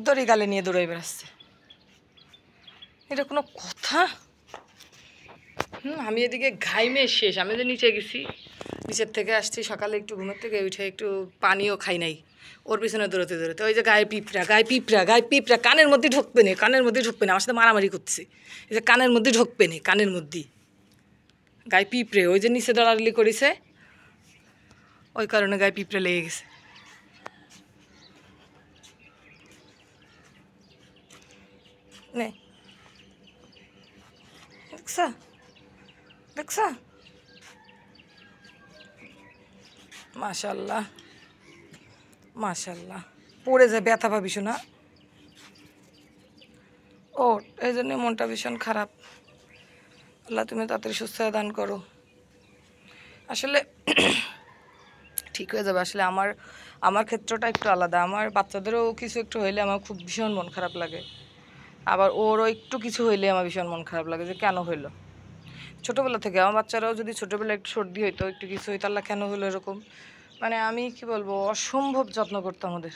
দড়ি গালে নিয়ে দৌড়াই বেড়াচ্ছে। এটা কোনো কথা? আমি এদিকে ঘাইমে শেষ। আমি যে নিচে গেছি, নিচের থেকে আসছি সকালে, একটু ঘুমের থেকে উঠে একটু পানিও খাই নাই, ওর পিছনে দৌড়তে দৌড়তে। ওই যে গায়ে পিঁপড়া, গায়ে পিঁপড়া, গায়ে পিঁপড়া, কানের মধ্যে ঢুকবে না, কানের মধ্যে ঢুকবে না, আমার সাথে মারামারি করছে। এই যে কানের মধ্যে ঢুকবে না, কানের মধ্যে গায়ে পিঁপড়ে, ওই যে নিচে দৌড়াদৌড়ি করেছে, ওই কারণে গায়ে পিঁপড়ে লেগে গেছে। নে, দেখছা দেখছা, মাশাল্লাহ মাশাল্লাহ। পড়ে যায় ব্যথা পাবিস না। ও, এই জন্য মনটা ভীষণ খারাপ। আল্লাহ তুমি তাড়াতাড়ি সুস্থ দান করো। আসলে ঠিক হয়ে যাবে। আসলে আমার আমার ক্ষেত্রটা একটু আলাদা। আমার বাচ্চাদেরও কিছু একটু হইলে আমার খুব ভীষণ মন খারাপ লাগে, আবার ওরও একটু কিছু হইলে আমার ভীষণ মন খারাপ লাগে যে কেন হইলো। ছোটোবেলা থেকে আমার বাচ্চারাও যদি ছোটোবেলা একটু সর্দি হইতো, একটু কিছু হইতো, আল্লাহ কেন হলো এরকম। মানে আমি কি বলবো, অসম্ভব যত্ন করতাম ওদের।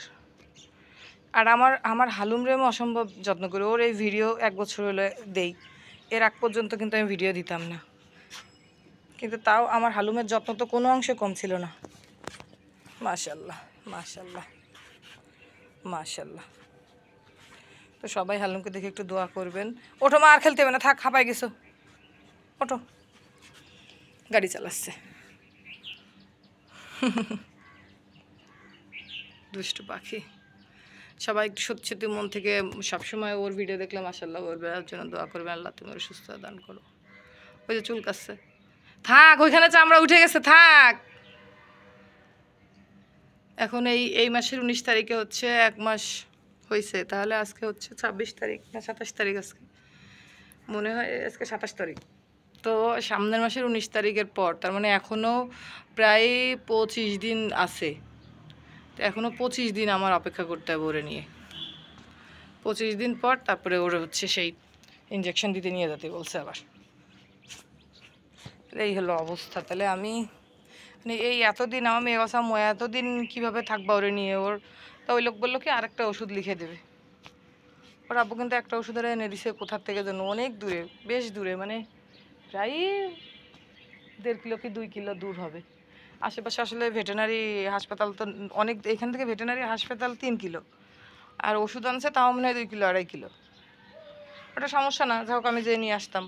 আর আমার আমার হালুমরে আমি অসম্ভব যত্ন করি। ওর এই ভিডিও 1 বছর হলে দেই, এর আগ পর্যন্ত কিন্তু আমি ভিডিও দিতাম না, কিন্তু তাও আমার হালুমের যত্ন তো কোনো অংশে কম ছিল না। মাশাল্লাহ মাশাল্লাহ মাশাল্লাহ। তো সবাই হালুমকে দেখে একটু দোয়া করবেন। ওঠো মা, আর খেলতে হবে না, থাক, হাঁপাই গেছো, ওঠো। গাড়ি চালাচ্ছে দুষ্টু পাখি। সবাই একটু সত্যি সত্যি মন থেকে সবসময় ওর ভিডিও দেখলে মাশাল্লাহ ওর বেড়ার জন্য দোয়া করবেন, আল্লাহ তুমি ওর সুস্থ দান করো। ওই যে চুল কাচ্ছে, থাক, ওইখানে চামড়া উঠে গেছে, থাক। এখন এই মাসের 19 তারিখে হচ্ছে 1 মাস হয়েছে, তাহলে আজকে হচ্ছে 26 তারিখ না 27 তারিখ, আজকে মনে হয় আজকে 27 তারিখ। তো সামনের মাসের 19 তারিখের পর, তার মানে এখনও প্রায় 25 দিন আছে। তো এখনও 25 দিন আমার অপেক্ষা করতে হবে ওরে নিয়ে। 25 দিন পর তারপরে ওরে হচ্ছে সেই ইঞ্জেকশন দিতে নিয়ে যেতে বলছে আবার। এই হলো অবস্থা। তাহলে আমি মানে এই এতদিন আমার মেয়ে কথা এতদিন কীভাবে থাকবা ওরে নিয়ে। ওর তা ওই লোক বললো কি আরেকটা ওষুধ লিখে দেবে। ওর আব্বু কিন্তু একটা ওষুধের এনে দিছে কোথার থেকে যেন, অনেক দূরে, বেশ দূরে, মানে প্রায় 1.5 কিলো কি 2 কিলো দূর হবে। আশেপাশে আসলে ভেটেরিনারি হাসপাতাল তো অনেক, এখান থেকে ভেটেরিনারি হাসপাতাল 3 কিলো, আর ওষুধ আনছে তাও মনে হয় 2 কিলো 2.5 কিলো। ওটা সমস্যা না, যাই হোক আমি যেয়ে নিয়ে আসতাম।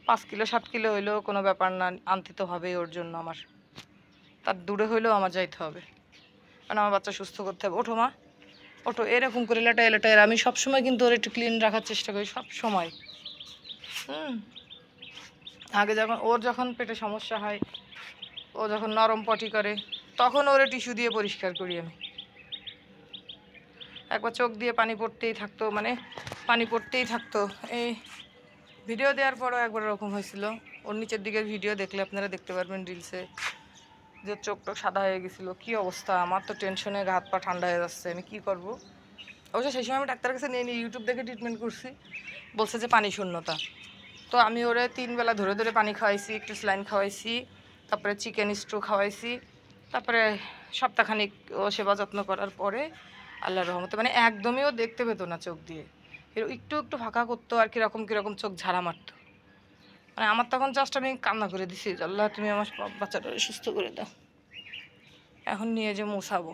5 কিলো 7 কিলো হইলেও কোনো ব্যাপার না, আনতে তো হবেই ওর জন্য আমার, তার দূরে হইলেও আমার যাইতে হবে, কারণ আমার বাচ্চা সুস্থ করতে হবে। ওঠো মা, ওঠো। এরকম করে লেটায় লেটায় আমি সবসময় কিন্তু ওর একটু ক্লিন রাখার চেষ্টা করি, সব সময়। আগে যখন পেটে সমস্যা হয়, ও যখন নরম পটি করে, তখন ওরে টিস্যু দিয়ে পরিষ্কার করি আমি। একবার চোখ দিয়ে পানি পড়তেই থাকতো, মানে পানি পড়তেই থাকতো। এই ভিডিও দেওয়ার পরও একবার এরকম হয়েছিল। ওর নিচের দিকের ভিডিও দেখলে আপনারা দেখতে পারবেন রিলসে, যে চোখ টোক সাদা হয়ে গেছিলো। কী অবস্থা, আমার তো টেনশনে হাত পা ঠান্ডা হয়ে যাচ্ছে, আমি কী করব। অবশ্য সেই সময় আমি ডাক্তারের কাছে নিয়ে ইউটিউব দেখে ট্রিটমেন্ট করছি, বলছে যে পানি শূন্যতা। তো আমি ওরে 3 বেলা ধরে ধরে পানি খাওয়াইছি, একটু স্যালাইন খাওয়াইছি, তারপরে চিকেন স্ট্রু খাওয়াইছি, তারপরে সপ্তাহখানিক ও সেবা যত্ন করার পরে আল্লাহর রহমতে মানে একদমই ও দেখতে পেতো না চোখ দিয়ে, একটু একটু ফাঁকা করতো আর কীরকম কীরকম চোখ ঝাড়া মারতো। মানে আমার তখন জাস্ট আমি কান্না করে দিছি, আল্লাহ তুমি আমার বাচ্চাটা সুস্থ করে দাও, এখন নিয়ে যে মোছাবো।